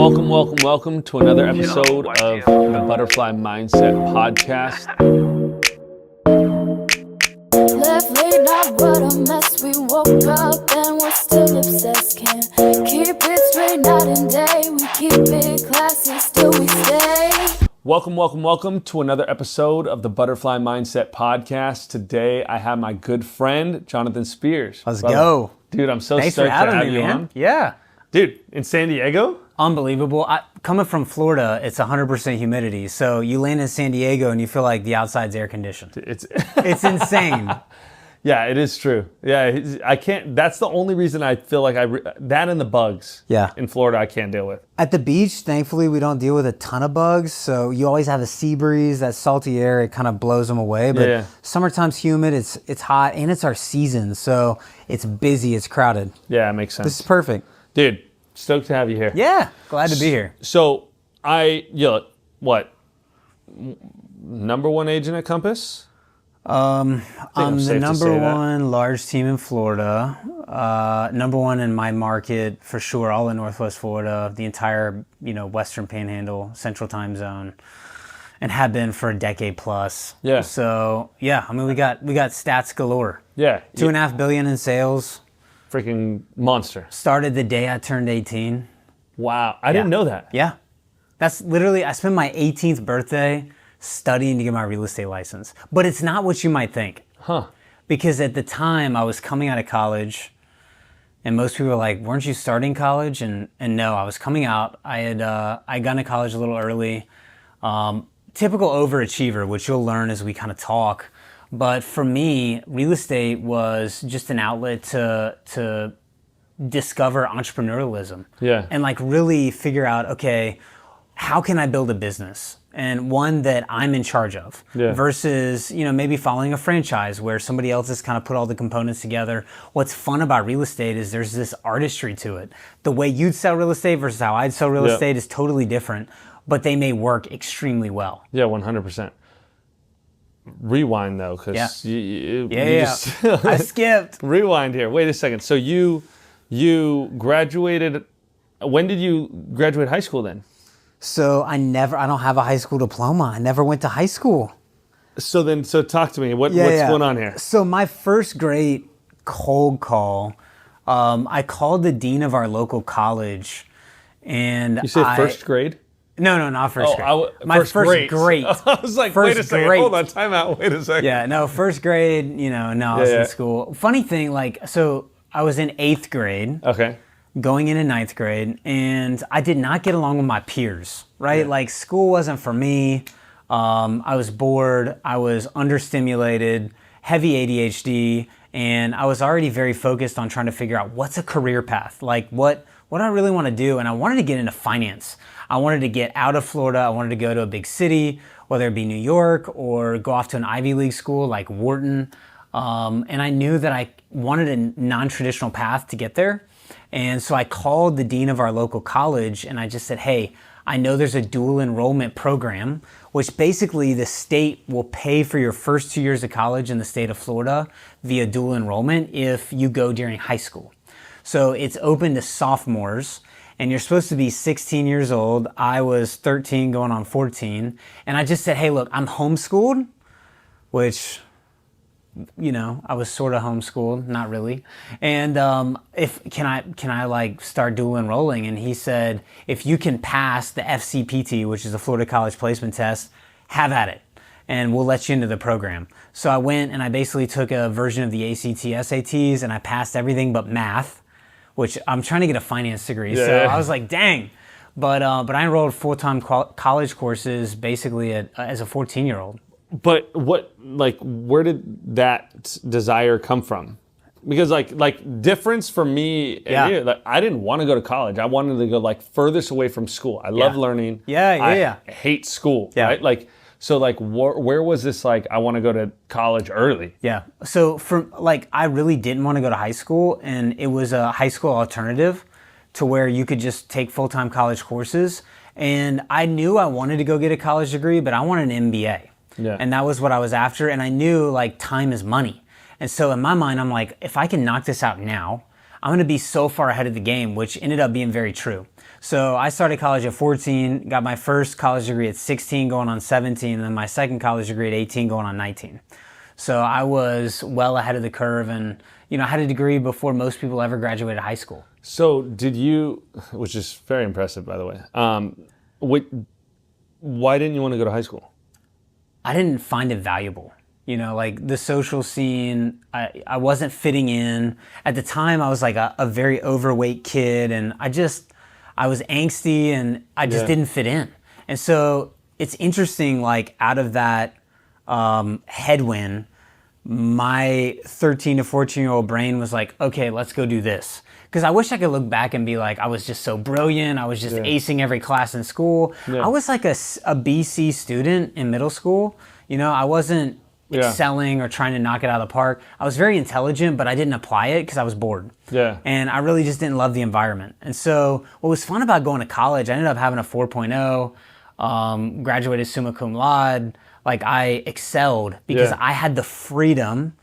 Welcome to another episode of the Butterfly Mindset Podcast. Left late night, what a mess. We woke up and we're still obsessed. Can't keep it straight night and day. We keep it classy, still we stay. Welcome to another episode of the Butterfly Mindset Podcast. Today I have my good friend, Jonathan Spears. Let's go. Dude, I'm so Thanks stoked for having to have me, you man. on. Yeah. Dude, in San Diego? Unbelievable. Coming from Florida, it's 100% humidity. So you land in San Diego and you feel like the outside's air conditioned. It's insane. Yeah, it is true. Yeah, I can't. That's the only reason I feel like that and the bugs. Yeah. In Florida, I can't deal with. At the beach, thankfully, we don't deal with a ton of bugs. So you always have a sea breeze, that salty air, it kind of blows them away. But Yeah. summertime's humid, it's hot, and it's our season. So it's busy, it's crowded. Yeah, it makes sense. This is perfect. Dude, stoked to have you here. Yeah, glad to be here. So number one agent at Compass? I'm I'm the safe to number say that. one large team in Florida, number one in my market for sure, all in Northwest Florida, the entire Western Panhandle, Central Time Zone, and have been for a decade plus. Yeah. So yeah, I mean we got stats galore. Yeah. $2.5 billion in sales. Freaking monster. Started the day I turned 18. Wow. I didn't know that. Yeah, that's literally I spent my 18th birthday studying to get my real estate license. But it's not what you might think. Huh. Because at the time I was coming out of college and most people were like, weren't you starting college? And no, I was coming out. I got into college a little early. Typical overachiever, which you'll learn as we kind of talk. But for me, real estate was just an outlet to discover entrepreneurialism. Yeah. And like really figure out, okay, how can I build a business? And one that I'm in charge of versus, maybe following a franchise where somebody else has kind of put all the components together. What's fun about real estate is there's this artistry to it. The way you'd sell real estate versus how I'd sell real estate is totally different, but they may work extremely well. Yeah, 100%. Rewind though, because you just I skipped. Rewind here. Wait a second. So you graduated. When did you graduate high school then? So I don't have a high school diploma. I never went to high school. So talk to me. What's going on here? So my first grade cold call, I called the dean of our local college, and You said first grade? No, not first grade. My first grade. I was like, First wait a second. grade. Hold on, time out. Wait a second. Yeah, no, first grade. I was in school. Funny thing, so I was in 8th grade. Okay. Going into 9th grade, and I did not get along with my peers, right? Yeah. Like school wasn't for me. I was bored, I was understimulated, heavy ADHD, and I was already very focused on trying to figure out what's a career path, like what I really want to do, and I wanted to get into finance. I wanted to get out of Florida, I wanted to go to a big city, whether it be New York or go off to an Ivy League school like Wharton, and I knew that I wanted a non-traditional path to get there. And so I called the dean of our local college and I just said, hey, I know there's a dual enrollment program, which basically the state will pay for your first 2 years of college in the state of Florida via dual enrollment if you go during high school. So it's open to sophomores and you're supposed to be 16 years old. I was 13 going on 14. And I just said, hey, look, I'm homeschooled, which... I was sort of homeschooled, not really. And can I like start dual enrolling? And he said, if you can pass the FCPT, which is the Florida College Placement Test, have at it, and we'll let you into the program. So I went and I basically took a version of the ACT, SATs, and I passed everything but math, which I'm trying to get a finance degree. So I was like, dang. But I enrolled full-time college courses basically as a 14-year-old. But where did that desire come from? Because like difference for me, I didn't want to go to college. I wanted to go furthest away from school. I love learning. I hate school. Yeah. Right? Where was this I want to go to college early? Yeah. So I really didn't want to go to high school, and it was a high school alternative to where you could just take full-time college courses. And I knew I wanted to go get a college degree, but I wanted an MBA. Yeah. And that was what I was after. And I knew time is money. And so in my mind, I'm like, if I can knock this out now, I'm going to be so far ahead of the game, which ended up being very true. So I started college at 14, got my first college degree at 16 going on 17, and then my second college degree at 18 going on 19. So I was well ahead of the curve, and I had a degree before most people ever graduated high school. So did you, which is very impressive, by the way, why didn't you want to go to high school? I didn't find it valuable. Like the social scene, I wasn't fitting in. At the time, I was like a very overweight kid, and I was angsty, and I just didn't fit in. And so it's interesting, like out of that headwind, my 13 to 14-year-old brain was like, okay, let's go do this. Because I wish I could look back and be like, I was just so brilliant. I was just acing every class in school. I was like a BC student in middle school. I wasn't excelling or trying to knock it out of the park. I was very intelligent, but I didn't apply it because I was bored. And I really just didn't love the environment. And so what was fun about going to college, I ended up having a 4.0, graduated summa cum laude. Like I excelled because I had the freedom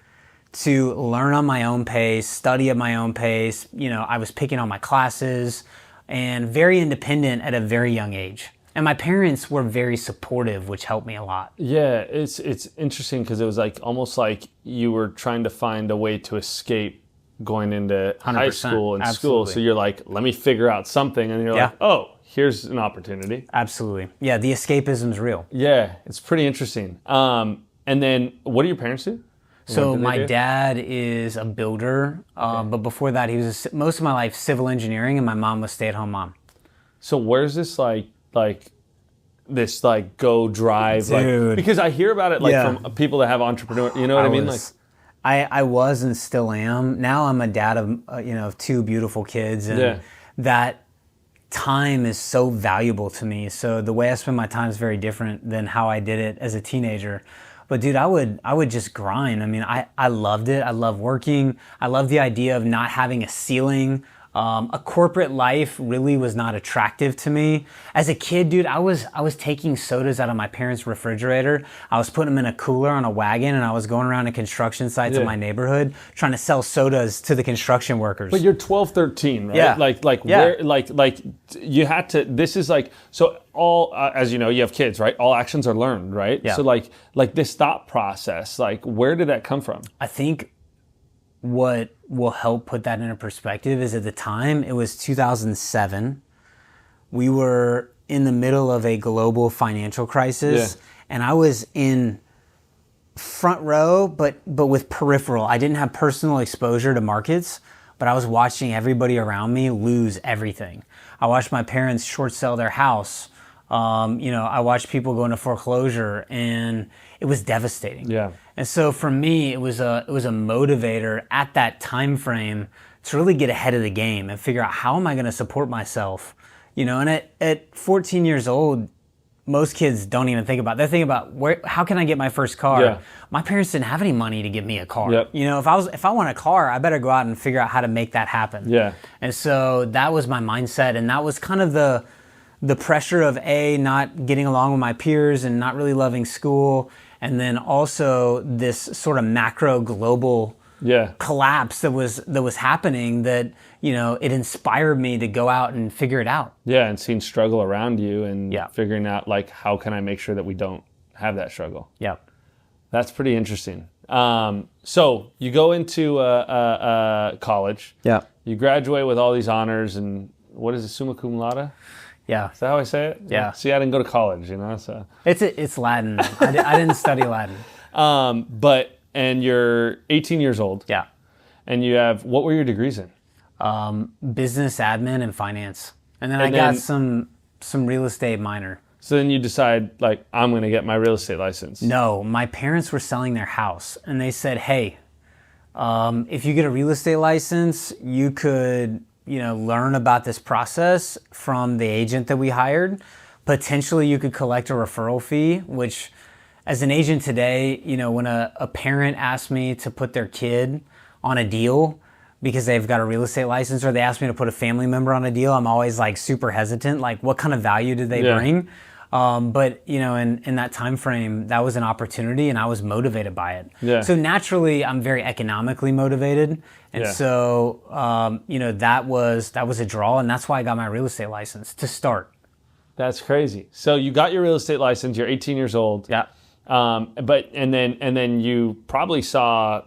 to learn on my own pace, study at my own pace. I was picking on my classes and very independent at a very young age. And my parents were very supportive, which helped me a lot. Yeah, it's interesting because it was like almost like you were trying to find a way to escape going into high school and school. So you're like, let me figure out something. And you're like, oh, here's an opportunity. Absolutely. Yeah, the escapism's real. Yeah, it's pretty interesting. And then what do your parents do? So my dad is a builder, but before that, he was most of my life civil engineering, and my mom was stay-at-home mom. So where's this this go drive? Dude. Because I hear about it from people that have entrepreneur. You know what I mean? I was and still am. Now I'm a dad of two beautiful kids, and that time is so valuable to me. So the way I spend my time is very different than how I did it as a teenager. But dude, I would just grind. I mean, I loved it. I love working. I love the idea of not having a ceiling. A corporate life really was not attractive to me. As a kid, dude, I was taking sodas out of my parents' refrigerator. I was putting them in a cooler on a wagon, and I was going around to construction sites in my neighborhood trying to sell sodas to the construction workers. But you're 12, 13, right? Yeah. Where you had to. This is so all as you know, you have kids, right? All actions are learned, right? Yeah. So this thought process, where did that come from? I think what will help put that into perspective is at the time, it was 2007. We were in the middle of a global financial crisis, and I was in front row, but with peripheral. I didn't have personal exposure to markets, but I was watching everybody around me lose everything. I watched my parents short sell their house. I watched people go into foreclosure, and it was devastating. Yeah. And so for me, it was a motivator at that time frame to really get ahead of the game and figure out how am I going to support myself. And at 14 years old, most kids don't even think about. They think about how can I get my first car. Yeah. My parents didn't have any money to get me a car. Yep. If I want a car, I better go out and figure out how to make that happen. Yeah. And so that was my mindset, and that was kind of the pressure of not getting along with my peers and not really loving school, and then also this sort of macro global collapse that was happening that it inspired me to go out and figure it out. Yeah, and seeing struggle around you and figuring out how can I make sure that we don't have that struggle. Yeah, that's pretty interesting. So you go into college. Yeah, you graduate with all these honors, and what is it, summa cum laude? Yeah. Is that how I say it? Yeah. See, I didn't go to college, so. It's Latin. I didn't study Latin. And you're 18 years old. Yeah. And you have, what were your degrees in? Business admin and finance. And then I got some real estate minor. So then you decide, I'm going to get my real estate license. No, my parents were selling their house, and they said, hey, if you get a real estate license, you could learn about this process from the agent that we hired. Potentially you could collect a referral fee, which as an agent today, when a parent asks me to put their kid on a deal because they've got a real estate license, or they ask me to put a family member on a deal, I'm always super hesitant. What kind of value do they bring? But in that time frame, that was an opportunity, and I was motivated by it. Yeah. So naturally, I'm very economically motivated, and so that was a draw, and that's why I got my real estate license to start. That's crazy. So you got your real estate license. You're 18 years old. Yeah. And then you probably saw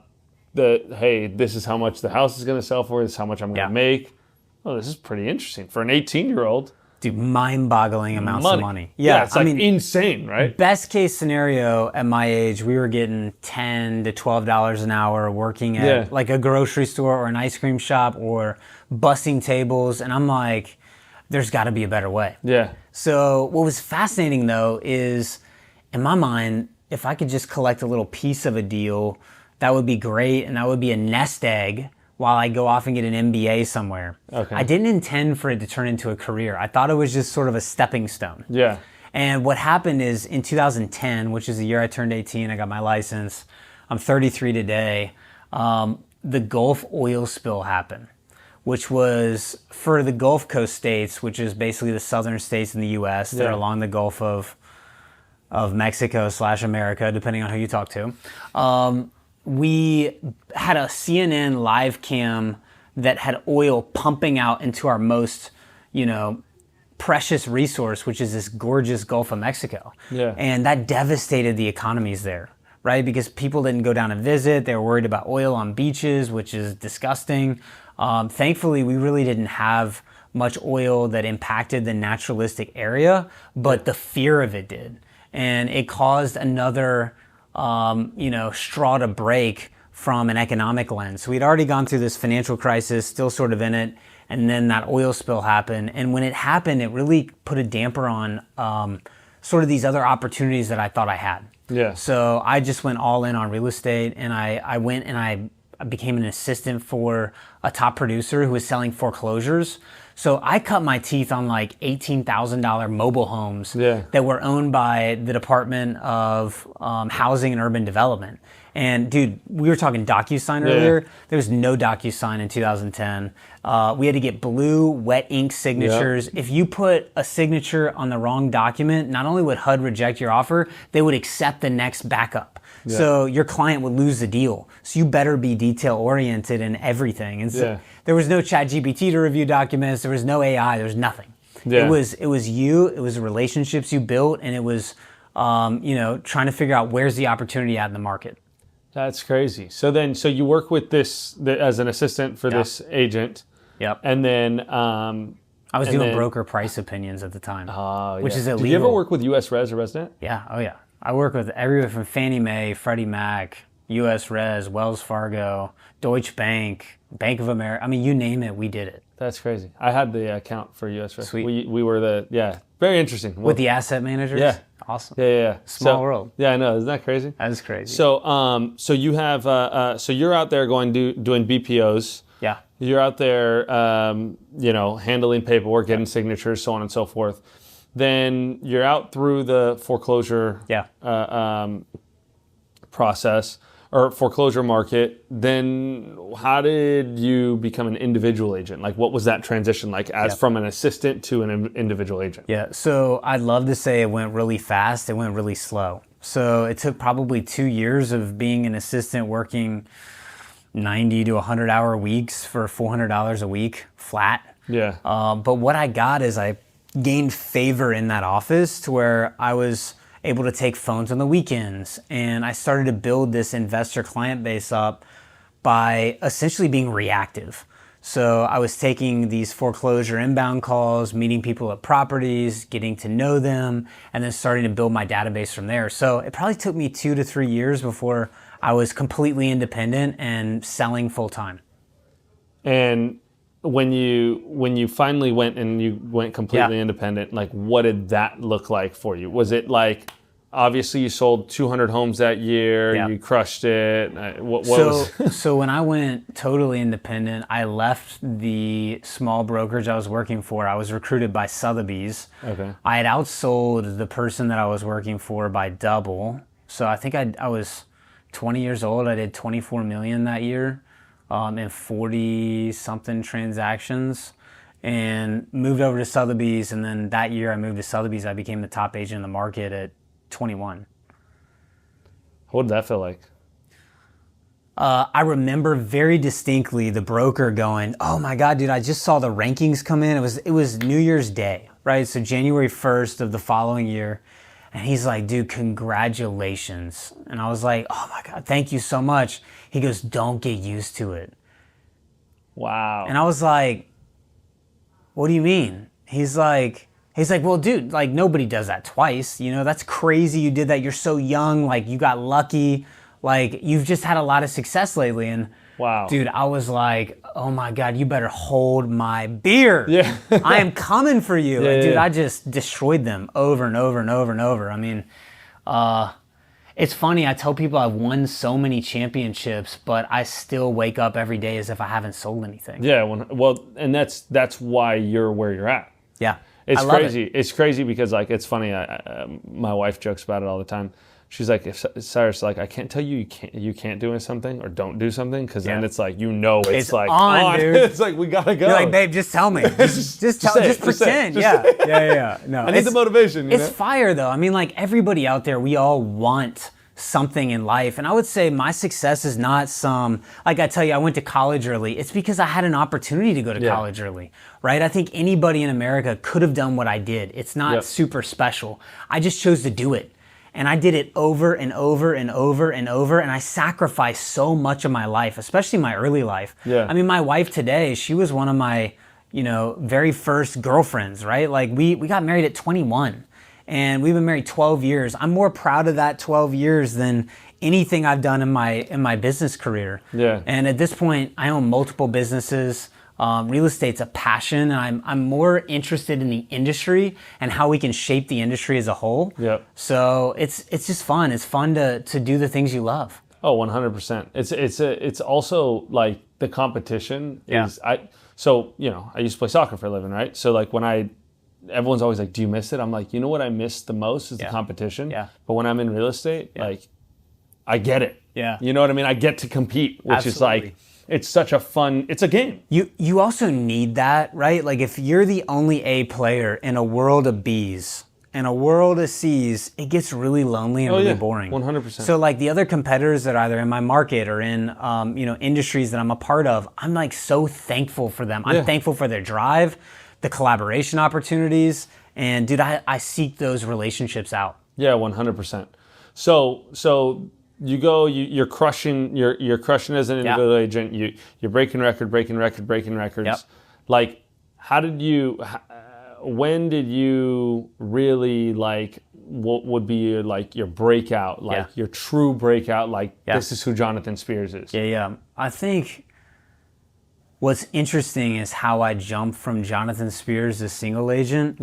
hey, this is how much the house is going to sell for. This is how much I'm going to make. Oh, this is pretty interesting for an 18-year-old. Dude, mind-boggling amounts of money. Yeah, it's insane, right? Best case scenario at my age, we were getting $10 to $12 an hour working at like a grocery store or an ice cream shop or bussing tables. And I'm like, there's got to be a better way. Yeah. So what was fascinating, though, is in my mind, if I could just collect a little piece of a deal, that would be great, and that would be a nest egg while I go off and get an MBA somewhere. Okay. I didn't intend for it to turn into a career. I thought it was just sort of a stepping stone. Yeah. And what happened is in 2010, which is the year I turned 18, I got my license. I'm 33 today. The Gulf oil spill happened, which was for the Gulf Coast states, which is basically the southern states in the U.S. that are along the Gulf of Mexico / America, depending on who you talk to. We had a CNN live cam that had oil pumping out into our most, precious resource, which is this gorgeous Gulf of Mexico. Yeah. And that devastated the economies there, right? Because people didn't go down and visit. They were worried about oil on beaches, which is disgusting. Thankfully, we really didn't have much oil that impacted the naturalistic area, but the fear of it did. And it caused another straw to break from an economic lens. So we'd already gone through this financial crisis, still sort of in it, and then that oil spill happened. And when it happened, it really put a damper on sort of these other opportunities that I thought I had. Yeah. So I just went all in on real estate, and I went and I became an assistant for a top producer who was selling foreclosures. So I cut my teeth on like $18,000 mobile homes that were owned by the Department of Housing and Urban Development. And dude, we were talking DocuSign earlier. There was no DocuSign in 2010. We had to get blue wet ink signatures. If you put a signature on the wrong document, not only would HUD reject your offer, they would accept the next backup. So your client would lose the deal. So you better be detail oriented in everything. And so there was no ChatGPT to review documents. There was no AI. There was nothing. It was you. It was the relationships you built, and it was trying to figure out where's the opportunity at in the market. That's crazy. So you work with this as an assistant for this agent. Yep. And then I was doing broker price opinions at the time, which is illegal. Did you ever work with US Res or Resident? Yeah. Oh yeah. I work with everywhere from Fannie Mae, Freddie Mac, US Res, Wells Fargo, Deutsche Bank, Bank of America. I mean, you name it, we did it. That's crazy. I had the account for US Res. Sweet. We were very interesting. With the asset managers? Yeah. Awesome. Yeah. Small world. Yeah, I know. Isn't that crazy? That is crazy. So you have so you're out there doing BPOs. Yeah. You're out there handling paperwork, getting signatures, so on and so forth. Then you're out through the foreclosure process or foreclosure market. Then how did you become an individual agent? Like, what was that transition like from an assistant to an individual agent? Yeah, so I'd love to say it went really fast. It went really slow. So it took probably 2 years of being an assistant working 90 to 100 hour weeks for $400 a week flat. Yeah. But what I got is I gained favor in that office to where I was able to take phones on the weekends, and I started to build this investor client base up by essentially being reactive. So I was taking these foreclosure inbound calls, meeting people at properties, getting to know them, and then starting to build my database from there. So it probably took me 2 to 3 years before I was completely independent and selling full time. And when you finally went completely independent, like, what did that look like for you? Was it like, obviously you sold 200 homes that year, you crushed it. So when I went totally independent, I left the small brokerage I was working for. I was recruited by Sotheby's. Okay. I had outsold the person that I was working for by double. So I think I was 20 years old. I did 24 million that year. In 40 something transactions, and moved over to Sotheby's. And then that year I moved to Sotheby's, I became the top agent in the market at 21. What did that feel like? I remember very distinctly the broker going, "Oh my God, dude, I just saw the rankings come in." It was New Year's Day, right? So January 1st of the following year. And he's like, "Dude, congratulations." And I was like, "Oh my God, thank you so much." He goes, "Don't get used to it." Wow. And I was like, "What do you mean?" He's like, "Well, dude, like nobody does that twice. You know, that's crazy. You did that. You're so young. Like you got lucky. Like you've just had a lot of success lately." And wow, dude, I was like, "Oh my God, you better hold my beer. Yeah. I am coming for you." Yeah, and dude, yeah. I just destroyed them over and over and over and over. I mean, it's funny. I tell people I've won so many championships, but I still wake up every day as if I haven't sold anything. Yeah, well, and that's why you're where you're at. Yeah. It's I love crazy. it. It's crazy because like it's funny. My wife jokes about it all the time. She's like, if Cyrus, like I can't tell you can't do something or don't do something because then it's like it's like on, dude. It's like we gotta go. You're like, "Babe, just tell me. Just pretend." Yeah. No, I need the motivation. You It's know? fire though. I mean, like everybody out there, we all want something in life. And I would say my success is not like I tell you, I went to college early. It's because I had an opportunity to go to college early, right? I think anybody in America could have done what I did. It's not super special. I just chose to do it. And I did it over and over and over and over. And I sacrificed so much of my life, especially my early life. Yeah. I mean, my wife today, she was one of my, very first girlfriends, right? Like we got married at 21 and we've been married 12 years. I'm more proud of that 12 years than anything I've done in my business career. Yeah. And at this point, I own multiple businesses. Real estate's a passion, and I'm more interested in the industry and how we can shape the industry as a whole. Yep. So it's just fun. It's fun to do the things you love. Oh, 100%. It's also like the competition is I used to play soccer for a living, right? So like everyone's always like, "Do you miss it?" I'm like, you know what I miss the most is the competition. Yeah. But when I'm in real estate, like I get it. Yeah. You know what I mean? I get to compete, which is Absolutely. like it's such a fun, it's a game. You also need that, right? Like if you're the only A player in a world of Bs and a world of Cs, it gets really lonely and really boring. 100%. So like the other competitors that are either in my market or in industries that I'm a part of, I'm like so thankful for them. I'm thankful for their drive, the collaboration opportunities, and dude, I seek those relationships out. Yeah, 100%. So you go, you're crushing as an individual agent. You're breaking records. Yep. Like, when did you really like? What would be like your breakout? Like your true breakout? Like this is who Jonathan Spears is. Yeah. I think what's interesting is how I jumped from Jonathan Spears, the single agent,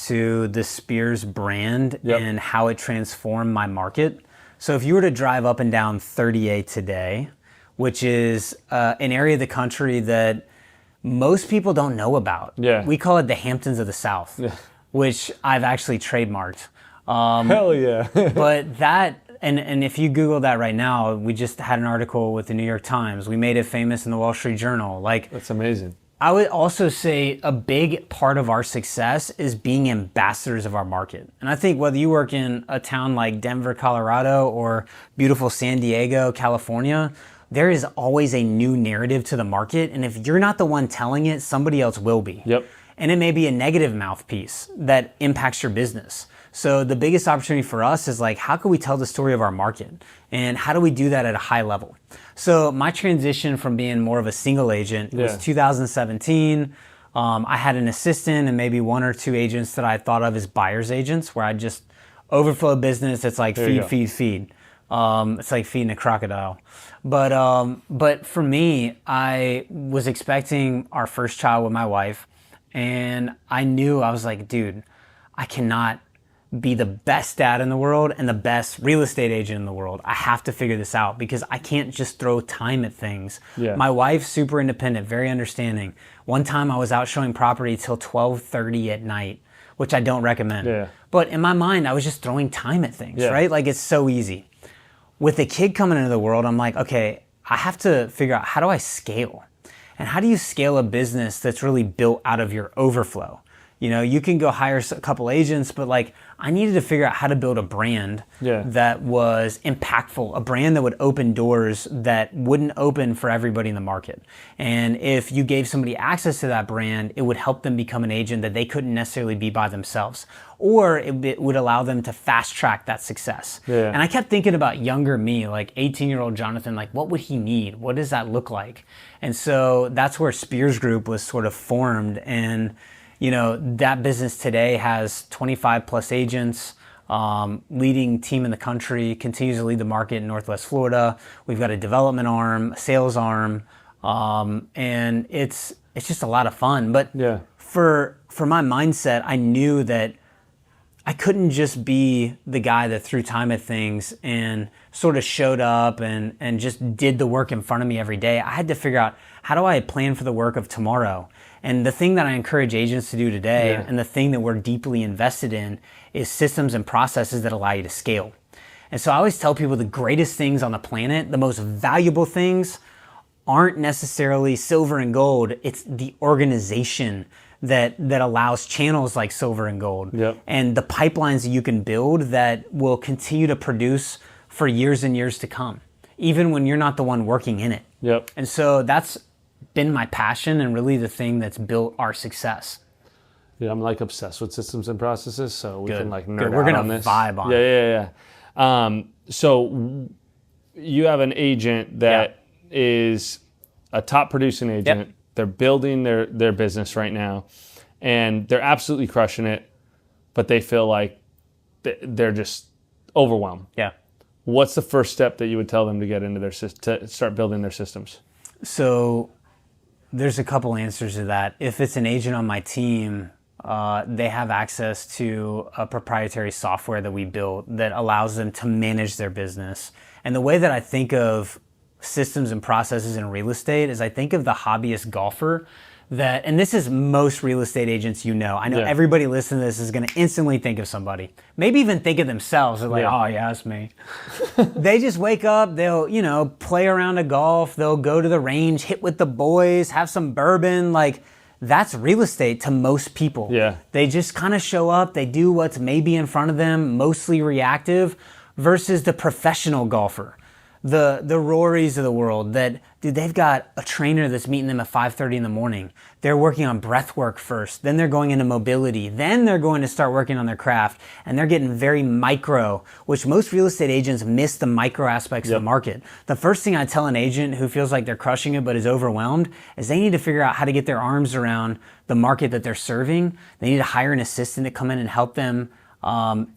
to the Spears brand and how it transformed my market. So if you were to drive up and down 38 today, which is an area of the country that most people don't know about. Yeah. We call it the Hamptons of the South, which I've actually trademarked. Hell yeah. But that, and if you Google that right now, we just had an article with the New York Times. We made it famous in the Wall Street Journal. Like, That's amazing. I would also say a big part of our success is being ambassadors of our market. And I think whether you work in a town like Denver, Colorado, or beautiful San Diego, California, there is always a new narrative to the market. And if you're not the one telling it, somebody else will be. Yep. And it may be a negative mouthpiece that impacts your business. So the biggest opportunity for us is like, how can we tell the story of our market? And how do we do that at a high level? So my transition from being more of a single agent was 2017. I had an assistant and maybe one or two agents that I thought of as buyer's agents, where I just overflow business. It's like feed. It's like feeding a crocodile. But for me, I was expecting our first child with my wife, and I knew, I was like, dude, I cannot be the best dad in the world and the best real estate agent in the world. I have to figure this out because I can't just throw time at things. Yeah. My wife's super independent, very understanding. One time I was out showing property till 12:30 at night, which I don't recommend. Yeah. But in my mind, I was just throwing time at things, right? Like it's so easy. With a kid coming into the world, I'm like, okay, I have to figure out, how do I scale? And how do you scale a business that's really built out of your overflow? You know, you can go hire a couple agents, but like I needed to figure out how to build a brand that was impactful, a brand that would open doors that wouldn't open for everybody in the market. And if you gave somebody access to that brand, it would help them become an agent that they couldn't necessarily be by themselves, or it would allow them to fast track that success. And I kept thinking about younger me, like 18-year-old Jonathan, like what would he need? What does that look like? And so that's where Spears Group was sort of formed. And you know, that business today has 25 plus agents, leading team in the country, continues to lead the market in Northwest Florida. We've got a development arm, a sales arm, and it's just a lot of fun. But for my mindset, I knew that I couldn't just be the guy that threw time at things and sort of showed up and just did the work in front of me every day. I had to figure out, how do I plan for the work of tomorrow? And the thing that I encourage agents to do today, and the thing that we're deeply invested in, is systems and processes that allow you to scale. And so I always tell people the greatest things on the planet, the most valuable things, aren't necessarily silver and gold. It's the organization that allows channels like silver and gold, and the pipelines that you can build that will continue to produce for years and years to come, even when you're not the one working in it. And so that's been my passion and really the thing that's built our success. Yeah, I'm like obsessed with systems and processes, so we can like nerd We're out gonna on this. vibe on it. So you have an agent that is a top producing agent. They're building their business right now, and they're absolutely crushing it, but they feel like they're just overwhelmed. What's the first step that you would tell them to get into to start building their systems? So there's a couple answers to that. If it's an agent on my team, they have access to a proprietary software that we built that allows them to manage their business. And the way that I think of systems and processes in real estate is I think of the hobbyist golfer that, and this is most real estate agents, you know. I know everybody listening to this is going to instantly think of somebody, maybe even think of themselves. They're like, oh yeah, it's me. They just wake up, they'll, you know, play around a golf, they'll go to the range, hit with the boys, have some bourbon. Like, that's real estate to most people. They just kind of show up, they do what's maybe in front of them, mostly reactive, versus the professional golfer. The Rorys of the world that, dude, they've got a trainer that's meeting them at 5:30 in the morning. They're working on breath work first, then they're going into mobility, then they're going to start working on their craft, and they're getting very micro, which most real estate agents miss the micro aspects of the market. The first thing I tell an agent who feels like they're crushing it but is overwhelmed is they need to figure out how to get their arms around the market that they're serving. They need to hire an assistant to come in and help them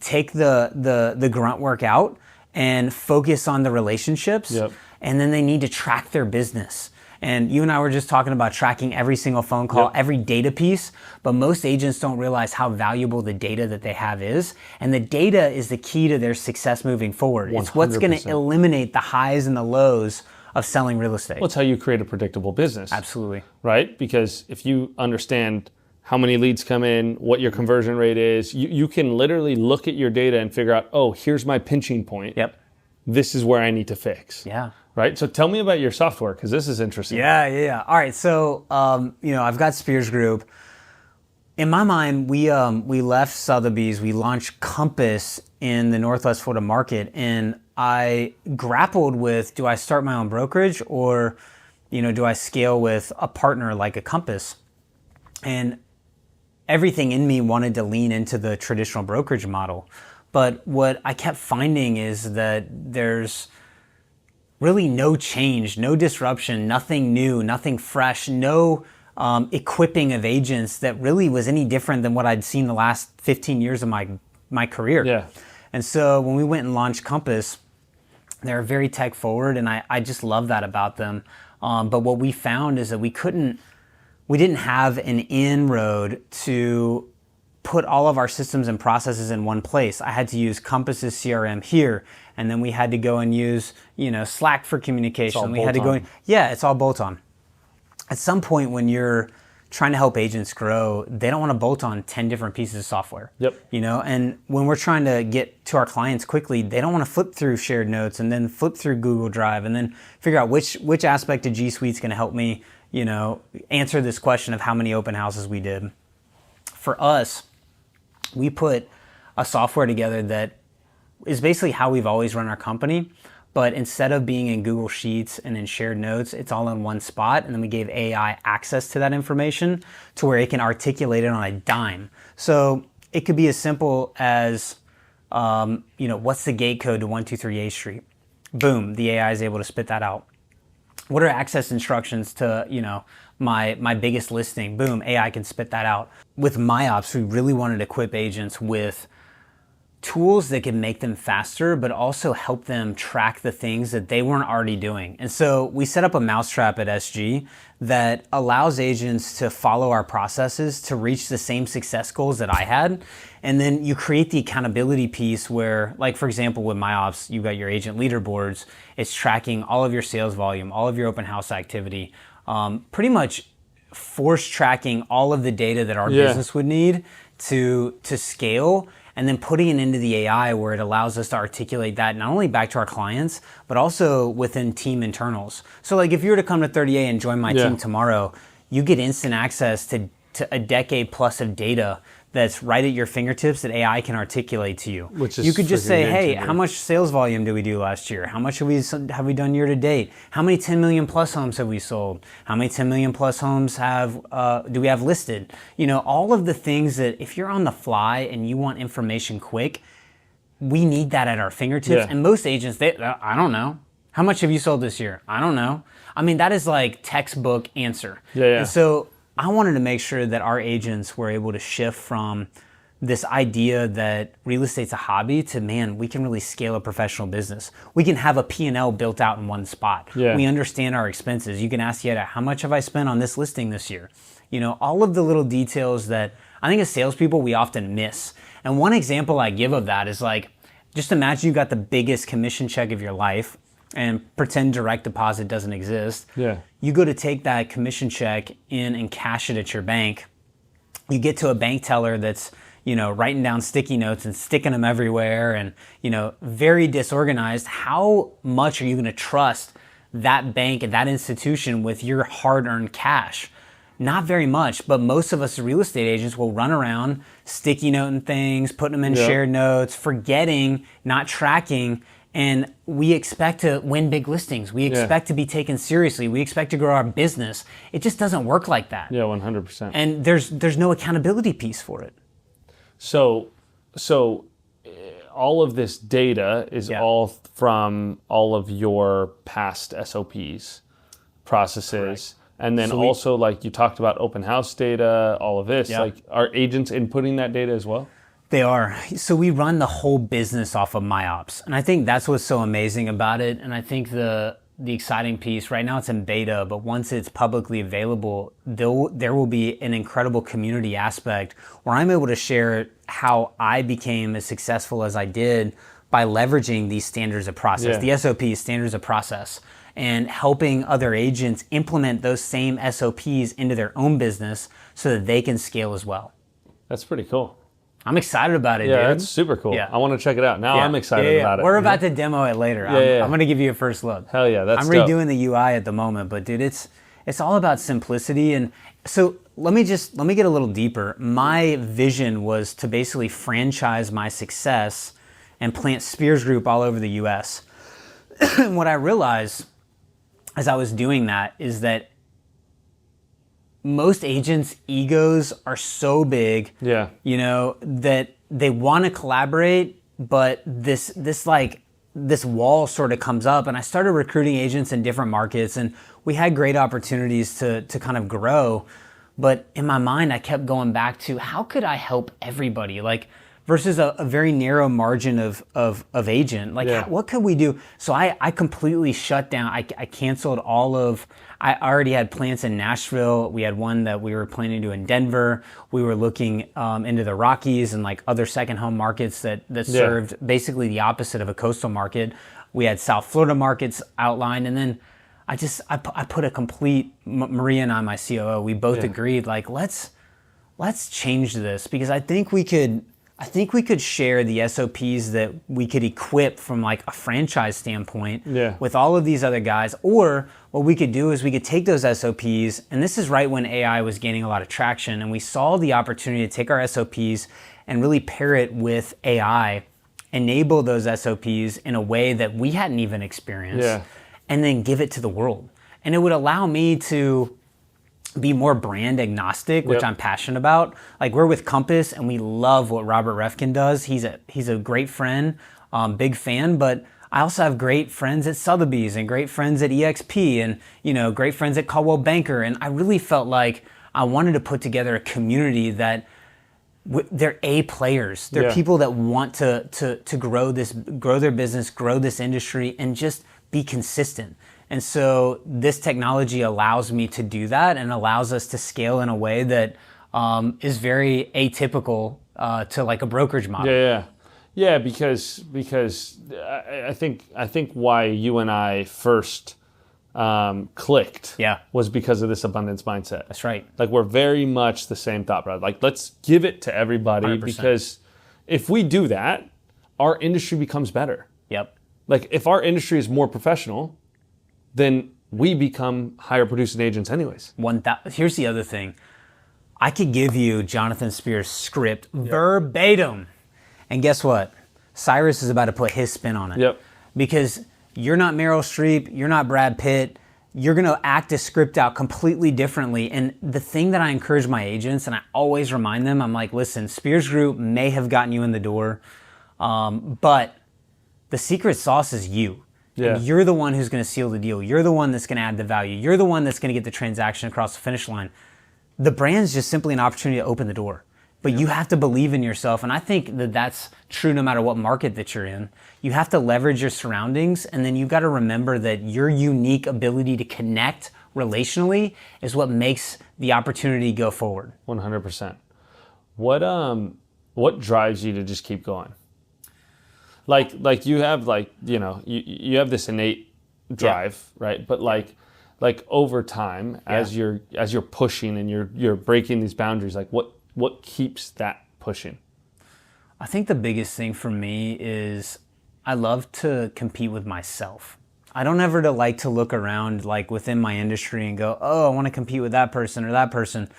take the grunt work out and focus on the relationships, and then they need to track their business. And you and I were just talking about tracking every single phone call, every data piece, but most agents don't realize how valuable the data that they have is, and the data is the key to their success moving forward. 100%. It's what's going to eliminate the highs and the lows of selling real estate. Well, it's how you create a predictable business. Absolutely. Right? Because if you understand how many leads come in, what your conversion rate is. You can literally look at your data and figure out, oh, here's my pinching point. This is where I need to fix. Right? So tell me about your software, because this is interesting. All right, so you know, I've got Spears Group. In my mind, we left Sotheby's, we launched Compass in the Northwest Florida market, and I grappled with, do I start my own brokerage, or, you know, do I scale with a partner like a Compass? And everything in me wanted to lean into the traditional brokerage model. But what I kept finding is that there's really no change, no disruption, nothing new, nothing fresh, no equipping of agents that really was any different than what I'd seen the last 15 years of my career. And so when we went and launched Compass, they're very tech forward, and I just love that about them. But what we found is that we didn't have an inroad to put all of our systems and processes in one place. I had to use Compass's CRM here, and then we had to go and use, you know, Slack for communication. We had to go in, it's all bolt-on. At some point when you're trying to help agents grow, they don't want to bolt on 10 different pieces of software. You know, and when we're trying to get to our clients quickly, they don't want to flip through shared notes and then flip through Google Drive and then figure out which aspect of G Suite's going to help me, answer this question of how many open houses we did. For us, we put a software together that is basically how we've always run our company, but instead of being in Google Sheets and in shared notes, it's all in one spot, and then we gave AI access to that information to where it can articulate it on a dime. So it could be as simple as, what's the gate code to 123 A Street? Boom, the AI is able to spit that out. What are access instructions to, my biggest listing? Boom, AI can spit that out. With MyOps, we really wanted to equip agents with tools that can make them faster, but also help them track the things that they weren't already doing. And so we set up a mousetrap at SG that allows agents to follow our processes to reach the same success goals that I had. And then you create the accountability piece where, like, for example, with MyOps, you've got your agent leaderboards. It's tracking all of your sales volume, all of your open house activity, pretty much force tracking all of the data that our business would need to scale, and then putting it into the AI where it allows us to articulate that not only back to our clients, but also within team internals. So like if you were to come to 30A and join my team tomorrow, you get instant access to a decade plus of data that's right at your fingertips that AI can articulate to you. Which is you could just say, hey, game-changer. how much sales volume did we do last year? How much have we done year to date? How many 10 million plus homes have we sold? How many 10 million plus homes do we have listed? All of the things that if you're on the fly and you want information quick, we need that at our fingertips. Yeah. And most agents, I don't know. How much have you sold this year? I don't know. I mean, that is like textbook answer. Yeah. And so I wanted to make sure that our agents were able to shift from this idea that real estate's a hobby to, man, we can really scale a professional business. We can have a P&L built out in one spot. Yeah. We understand our expenses. You can ask Yetta, how much have I spent on this listing this year? All of the little details that I think as salespeople we often miss. And one example I give of that is like, just imagine you got the biggest commission check of your life and pretend direct deposit doesn't exist. Yeah. You go to take that commission check in and cash it at your bank. You get to a bank teller that's, writing down sticky notes and sticking them everywhere and, very disorganized. How much are you going to trust that bank and that institution with your hard-earned cash? Not very much, but most of us as real estate agents will run around sticky noting things, putting them in shared notes, forgetting, not tracking. And we expect to win big listings. We expect to be taken seriously. We expect to grow our business. It just doesn't work like that. Yeah, 100%. And there's no accountability piece for it. So all of this data is all from all of your past SOPs, processes. Correct. And then also, like you talked about open house data, all of this. Like, are agents inputting that data as well? They are. So we run the whole business off of MyOps. And I think that's what's so amazing about it. And I think the exciting piece, right now it's in beta, but once it's publicly available, there will be an incredible community aspect where I'm able to share how I became as successful as I did by leveraging these standards of process, the SOPs, standards of process, and helping other agents implement those same SOPs into their own business so that they can scale as well. That's pretty cool. I'm excited about it, dude. Yeah, that's super cool. I want to check it out. Now I'm excited about it. We're about to demo it later. I'm going to give you a first look. Hell yeah, that's I'm redoing the UI at the moment, but dude, it's all about simplicity. And so let me get a little deeper. My vision was to basically franchise my success and plant Spears Group all over the US. And what I realized as I was doing that is that most agents' egos are so big, that they want to collaborate, but this wall sort of comes up. And I started recruiting agents in different markets, and we had great opportunities to kind of grow. But in my mind, I kept going back to how could I help everybody? Like, versus a very narrow margin of agent. Like, what could we do? So I completely shut down. I canceled I already had plants in Nashville. We had one that we were planning to do in Denver. We were looking into the Rockies and like other second home markets that served basically the opposite of a coastal market. We had South Florida markets outlined. And then I put a complete, Maria and I, my COO, we both agreed, like, let's change this, because I think we could I think we could share the SOPs that we could equip from like a franchise standpoint with all of these other guys. Or what we could do is we could take those SOPs, and this is right when AI was gaining a lot of traction, and we saw the opportunity to take our SOPs and really pair it with AI, enable those SOPs in a way that we hadn't even experienced, and then give it to the world. And it would allow me to be more brand agnostic, which I'm passionate about. Like, we're with Compass and we love what Robert Refkin does. He's a great friend, big fan, but I also have great friends at Sotheby's and great friends at EXP and, you know, great friends at Coldwell Banker. And I really felt like I wanted to put together a community that they're A players. They're people that want to grow their business, grow this industry, and just be consistent. And so this technology allows me to do that and allows us to scale in a way that is very atypical to like a brokerage model. Yeah, because I think why you and I first clicked was because of this abundance mindset. That's right. Like, we're very much the same thought, brother. Like, let's give it to everybody 100%. Because if we do that, our industry becomes better. Like, if our industry is more professional, then we become higher producing agents anyways. Here's the other thing. I could give you Jonathan Spears' script verbatim. And guess what? Cyrus is about to put his spin on it. Because you're not Meryl Streep, you're not Brad Pitt, you're gonna act this script out completely differently. And the thing that I encourage my agents, and I always remind them, I'm like, listen, Spears Group may have gotten you in the door, but the secret sauce is you. And you're the one who's going to seal the deal. You're the one that's going to add the value. You're the one that's going to get the transaction across the finish line. The brand's just simply an opportunity to open the door. But you have to believe in yourself. And I think that that's true no matter what market that you're in. You have to leverage your surroundings. And then you've got to remember that your unique ability to connect relationally is what makes the opportunity go forward. 100%. What drives you to just keep going? Like you have, like, you know, you have this innate drive, right? But like over time, as you're pushing and you're breaking these boundaries, like what keeps that pushing? I think the biggest thing for me is I love to compete with myself. I don't ever like to look around like within my industry and go, oh, I want to compete with that person or that person.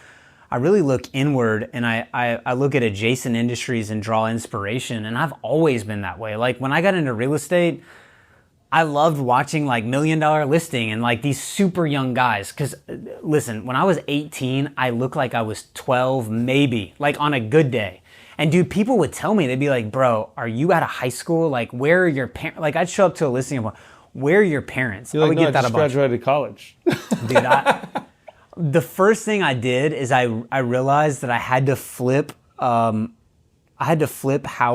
I really look inward and I look at adjacent industries and draw inspiration, and I've always been that way. Like, when I got into real estate, I loved watching like $1 Million Listing and like these super young guys. Cause listen, when I was 18, I looked like I was 12, maybe, like on a good day. And dude, people would tell me, they'd be like, bro, are you out of high school? Like, where are your parents? Like, I'd show up to a listing and where are your parents? You're like, no, I just graduated college. Dude, the first thing I did is I realized that I had to flip how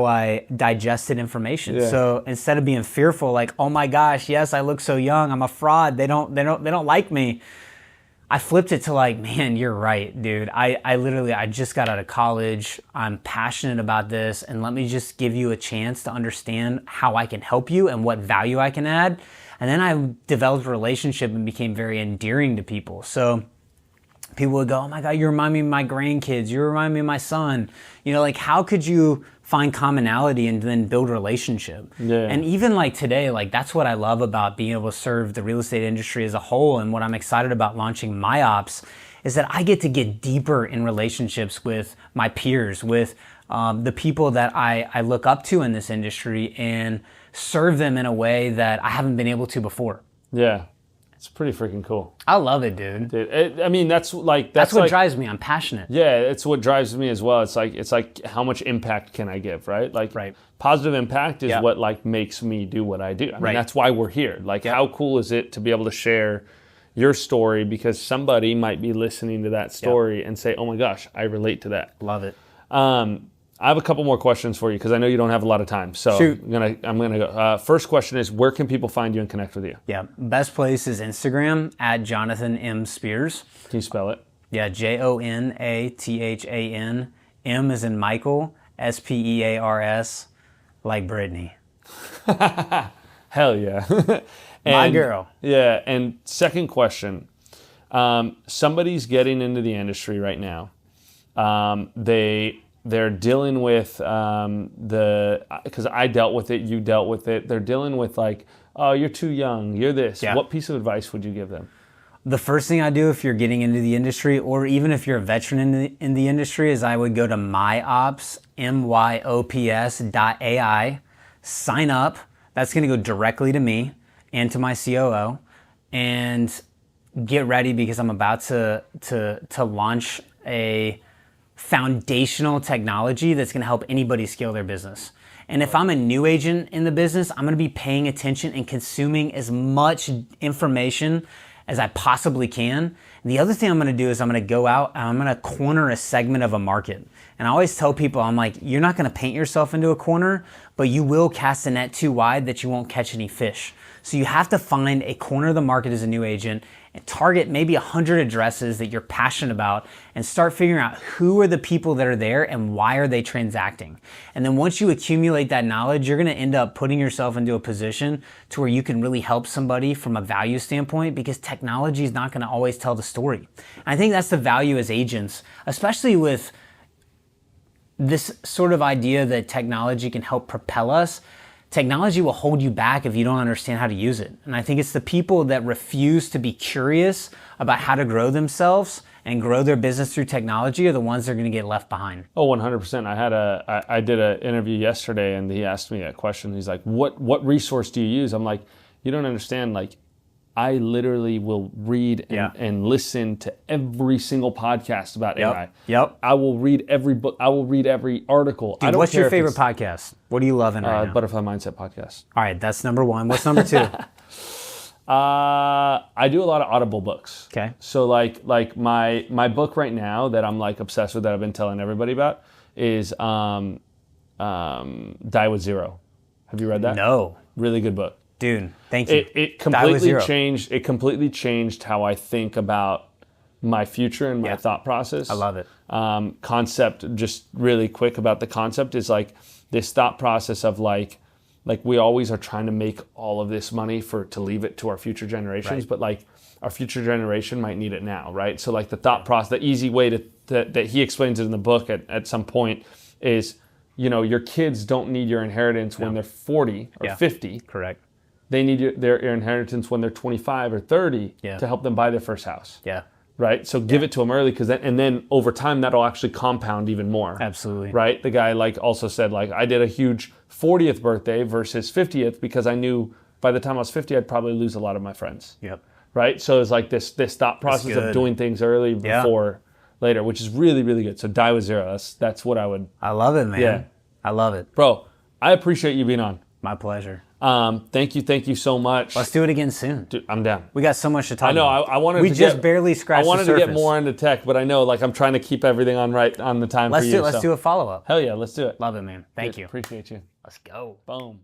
I digested information. So instead of being fearful, like, oh my gosh, yes, I look so young, I'm a fraud, they don't like me, I flipped it to like, man, you're right, dude. I just got out of college, I'm passionate about this, and let me just give you a chance to understand how I can help you and what value I can add. And then I developed a relationship and became very endearing to people. So people would go, oh my God, you remind me of my grandkids. You remind me of my son. You know, like, how could you find commonality and then build a relationship? And even like today, like, that's what I love about being able to serve the real estate industry as a whole. And what I'm excited about launching My Ops is that I get to get deeper in relationships with my peers, with the people that I look up to in this industry, and serve them in a way that I haven't been able to before. It's pretty freaking cool. I love it, dude. I mean, that's what like, drives me. I'm passionate. Yeah, it's what drives me as well. It's like how much impact can I give, right? Like, positive impact is what like makes me do what I do. I mean, that's why we're here. Like, how cool is it to be able to share your story, because somebody might be listening to that story and say, oh my gosh, I relate to that. Love it. I have a couple more questions for you because I know you don't have a lot of time. So shoot. I'm gonna go. First question is, where can people find you and connect with you? Best place is Instagram at Jonathan M. Spears. Can you spell it? Jonathan. M as in Michael. Spears, like Brittany. Hell yeah. My girl. Yeah. And second question, somebody's getting into the industry right now. They they're dealing with because I dealt with it, you dealt with it. They're dealing with like, oh, you're too young, you're this. Yeah. What piece of advice would you give them? The first thing I do if you're getting into the industry, or even if you're a veteran in the industry, is I would go to myops, MYOPS.ai, sign up. That's going to go directly to me and to my COO, and get ready because I'm about to launch a foundational technology that's going to help anybody scale their business. And if I'm a new agent in the business, I'm going to be paying attention and consuming as much information as I possibly can. And the other thing I'm going to do is I'm going to go out and I'm going to corner a segment of a market. And I always tell people, I'm like, you're not going to paint yourself into a corner, but you will cast a net too wide that you won't catch any fish. So you have to find a corner of the market as a new agent and target maybe 100 addresses that you're passionate about and start figuring out who are the people that are there and why are they transacting. And then once you accumulate that knowledge, you're going to end up putting yourself into a position to where you can really help somebody from a value standpoint, because technology is not going to always tell the story. And I think that's the value as agents, especially with this sort of idea that technology can help propel us. Technology will hold you back if you don't understand how to use it. And I think it's the people that refuse to be curious about how to grow themselves and grow their business through technology are the ones that are going to get left behind. Oh, 100%. I did an interview yesterday and he asked me a question. He's like, what resource do you use? I'm like, you don't understand. Like, I literally will read and listen to every single podcast about AI. Yep. I will read every book. I will read every article. Dude, what's your favorite podcast? What are you loving right now? Butterfly Mindset podcast. All right, that's number one. What's number two? I do a lot of Audible books. Okay. So like my book right now that I'm like obsessed with, that I've been telling everybody about, is Die with Zero. Have you read that? No. Really good book. Dude, thank you. It completely changed. It completely changed how I think about my future and my thought process. I love it. Concept, just really quick about the concept, is like this thought process of like we always are trying to make all of this money to leave it to our future generations, but like our future generation might need it now, right? So like the thought process, the easy way that he explains it in the book at some point is, you know, your kids don't need your inheritance when they're 40 or 50. Correct. They need their inheritance when they're 25 or 30 to help them buy their first house. Yeah. Right? So give it to them early, because then over time that'll actually compound even more. Absolutely. Right? The guy like also said, like, I did a huge 40th birthday versus 50th because I knew by the time I was 50 I'd probably lose a lot of my friends. Yep. Right? So it's like this thought process of doing things early before later, which is really, really good. So Die with Zero. That's what I would. I love it, man. Yeah. I love it. Bro, I appreciate you being on. My pleasure. Thank you so much. Let's do it again soon. Dude, I'm down. We got so much to talk I know. about. I wanted. We to just barely scratched the surface. I wanted to get more into tech, but I know, like, I'm trying to keep everything on the time for you. Let's do a follow-up. Hell yeah, let's do it. Love it, man. Thank you. Appreciate you. Let's go. Boom.